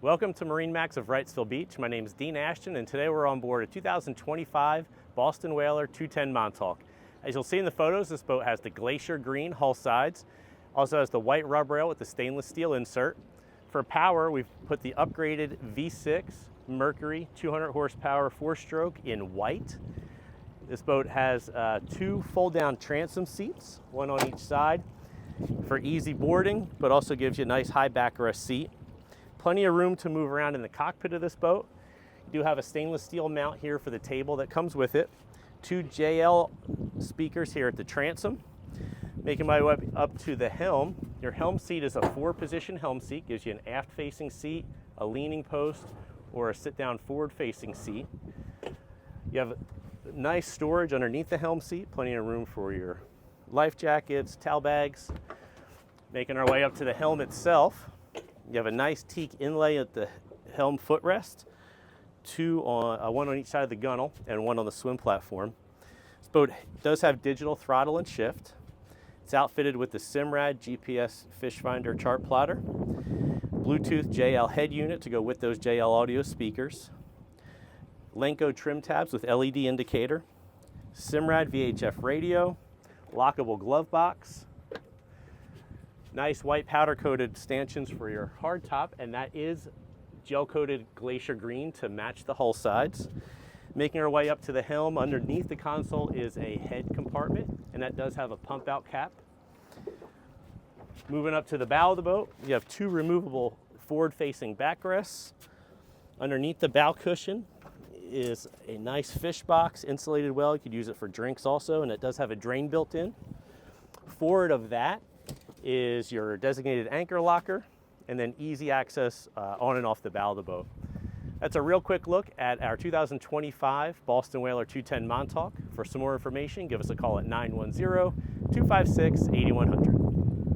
Welcome to MarineMax of Wrightsville Beach. My name is Dean Ashton, and today we're on board a 2025 Boston Whaler 210 Montauk. As you'll see in the photos, this boat has the glacier green hull sides, also has the white rub rail with the stainless steel insert. For power, we've put the upgraded V6 Mercury 200 horsepower 4-stroke in white. This boat has two fold-down transom seats, one on each side for easy boarding, but also gives you a nice high backrest seat. Plenty of room to move around in the cockpit of this boat. You do have a stainless steel mount here for the table that comes with it. Two JL speakers here at the transom. Making my way up to the helm. Your helm seat is a 4-position helm seat. Gives you an aft-facing seat, a leaning post, or a sit-down forward-facing seat. You have nice storage underneath the helm seat, plenty of room for your life jackets, towel bags. Making our way up to the helm itself, you have a nice teak inlay at the helm footrest, one on each side of the gunnel and one on the swim platform. This boat does have digital throttle and shift. It's outfitted with the Simrad GPS fish finder chart plotter, Bluetooth JL head unit to go with those JL audio speakers, Lenco trim tabs with LED indicator, Simrad VHF radio, lockable glove box, nice white powder coated stanchions for your hardtop, and that is gel coated glacier green to match the hull sides. Making our way up to the helm, underneath the console is a head compartment, and that does have a pump out cap. Moving up to the bow of the boat, you have two removable forward facing backrests. Underneath the bow cushion is a nice fish box, insulated well. You could use it for drinks also, and it does have a drain built in. Forward of that is your designated anchor locker, and then easy access on and off the bow of the boat. That's a real quick look at our 2025 Boston Whaler 210 Montauk. For some more information, give us a call at 910-256-8100.